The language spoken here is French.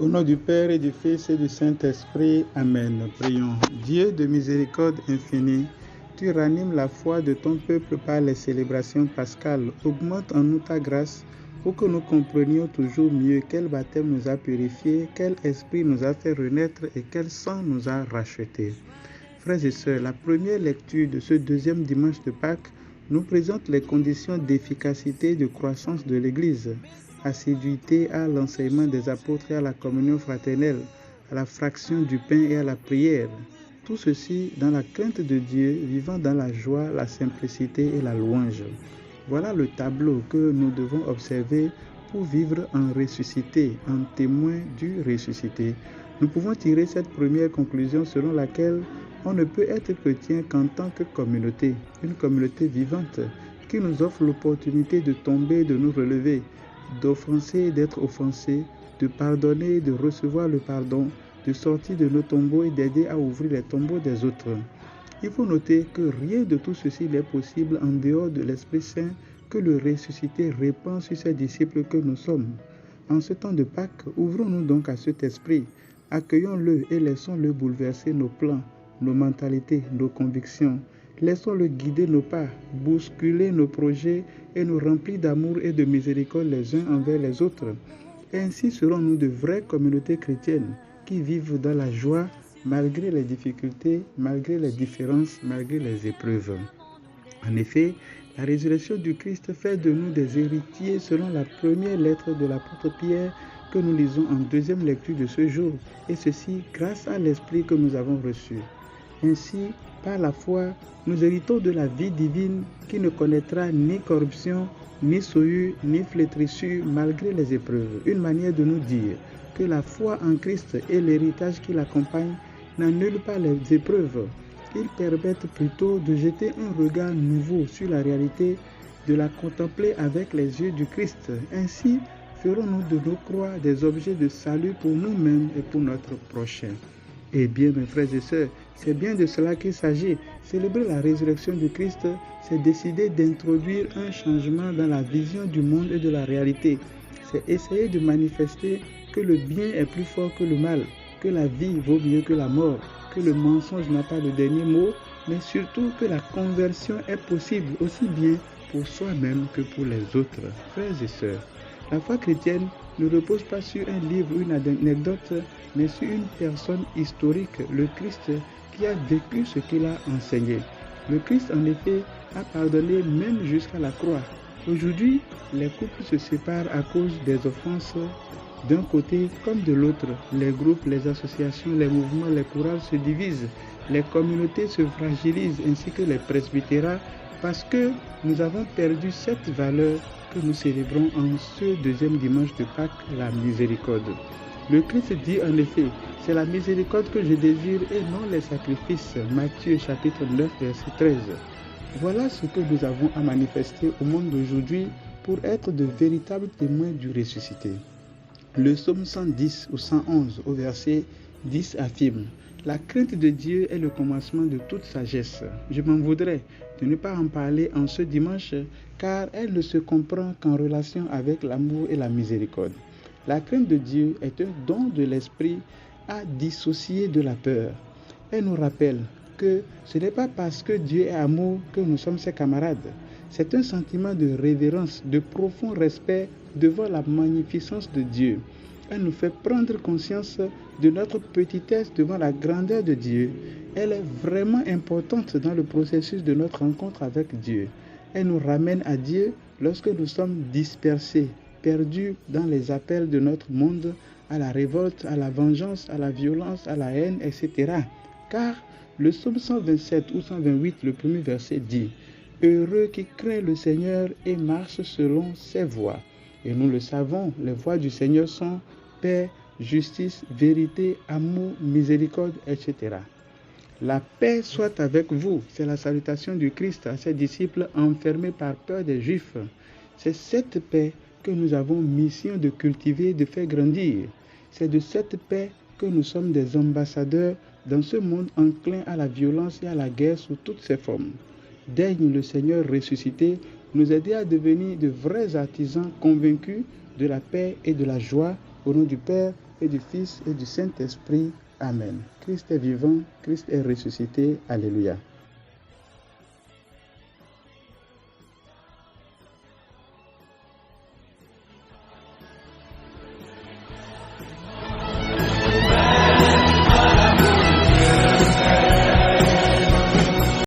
Au nom du Père et du Fils et du Saint-Esprit, Amen. Prions. Dieu de miséricorde infinie, tu ranimes la foi de ton peuple par les célébrations pascales. Augmente en nous ta grâce pour que nous comprenions toujours mieux quel baptême nous a purifiés, quel esprit nous a fait renaître et quel sang nous a rachetés. Frères et sœurs, la première lecture de ce deuxième dimanche de Pâques nous présente les conditions d'efficacité et de croissance de l'Église. Assiduité à l'enseignement des apôtres et à la communion fraternelle, à la fraction du pain et à la prière. Tout ceci dans la crainte de Dieu, vivant dans la joie, la simplicité et la louange. Voilà le tableau que nous devons observer pour vivre en ressuscité, en témoin du ressuscité. Nous pouvons tirer cette première conclusion selon laquelle on ne peut être chrétien qu'en tant que communauté, une communauté vivante qui nous offre l'opportunité de tomber, de nous relever, d'offenser, d'être offensé, de pardonner, de recevoir le pardon, de sortir de nos tombeaux et d'aider à ouvrir les tombeaux des autres. Il faut noter que rien de tout ceci n'est possible en dehors de l'Esprit Saint que le ressuscité répand sur ses disciples que nous sommes. En ce temps de Pâques, ouvrons-nous donc à cet esprit, accueillons-le et laissons-le bouleverser nos plans, nos mentalités, nos convictions. Laissons-le guider nos pas, bousculer nos projets et nous remplir d'amour et de miséricorde les uns envers les autres. Ainsi serons-nous de vraies communautés chrétiennes qui vivent dans la joie malgré les difficultés, malgré les différences, malgré les épreuves. En effet, la résurrection du Christ fait de nous des héritiers selon la première lettre de l'apôtre Pierre que nous lisons en deuxième lecture de ce jour, et ceci grâce à l'Esprit que nous avons reçu. Ainsi, par la foi, nous héritons de la vie divine qui ne connaîtra ni corruption, ni souillure, ni flétrissure malgré les épreuves. Une manière de nous dire que la foi en Christ et l'héritage qui l'accompagne n'annulent pas les épreuves. Ils permettent plutôt de jeter un regard nouveau sur la réalité, de la contempler avec les yeux du Christ. Ainsi, ferons-nous de nos croix des objets de salut pour nous-mêmes et pour notre prochain. Eh bien, mes frères et sœurs, c'est bien de cela qu'il s'agit. Célébrer la résurrection du Christ, c'est décider d'introduire un changement dans la vision du monde et de la réalité. C'est essayer de manifester que le bien est plus fort que le mal, que la vie vaut mieux que la mort, que le mensonge n'a pas le dernier mot, mais surtout que la conversion est possible aussi bien pour soi-même que pour les autres. Frères et sœurs, la foi chrétienne ne repose pas sur un livre ou une anecdote, mais sur une personne historique, le Christ, qui a vécu ce qu'il a enseigné. Le Christ, en effet, a pardonné même jusqu'à la croix. Aujourd'hui, les couples se séparent à cause des offenses d'un côté comme de l'autre. Les groupes, les associations, les mouvements, les courants se divisent. Les communautés se fragilisent ainsi que les presbytérats parce que nous avons perdu cette valeur que nous célébrons en ce deuxième dimanche de Pâques, la miséricorde. Le Christ dit en effet, c'est la miséricorde que je désire et non les sacrifices. Matthieu chapitre 9 verset 13. Voilà ce que nous avons à manifester au monde d'aujourd'hui pour être de véritables témoins du ressuscité. Le psaume 110 ou 111 au verset 10 affirme « La crainte de Dieu est le commencement de toute sagesse. Je m'en voudrais de ne pas en parler en ce dimanche car elle ne se comprend qu'en relation avec l'amour et la miséricorde. La crainte de Dieu est un don de l'esprit à dissocier de la peur. Elle nous rappelle que ce n'est pas parce que Dieu est amour que nous sommes ses camarades. C'est un sentiment de révérence, de profond respect devant la magnificence de Dieu. Elle nous fait prendre conscience de notre petitesse devant la grandeur de Dieu. Elle est vraiment importante dans le processus de notre rencontre avec Dieu. Elle nous ramène à Dieu lorsque nous sommes dispersés, perdus dans les appels de notre monde, à la révolte, à la vengeance, à la violence, à la haine, etc. Car le psaume 127 ou 128, le premier verset dit « Heureux qui craint le Seigneur et marche selon ses voies. » Et nous le savons, les voies du Seigneur sont paix, justice, vérité, amour, miséricorde, etc. La paix soit avec vous. C'est la salutation du Christ à ses disciples enfermés par peur des Juifs. C'est cette paix que nous avons mission de cultiver, de faire grandir. C'est de cette paix que nous sommes des ambassadeurs dans ce monde enclin à la violence et à la guerre sous toutes ses formes. Daigne le Seigneur ressuscité nous aider à devenir de vrais artisans convaincus de la paix et de la joie au nom du Père et du Fils et du Saint-Esprit. Amen. Christ est vivant, Christ est ressuscité. Alléluia.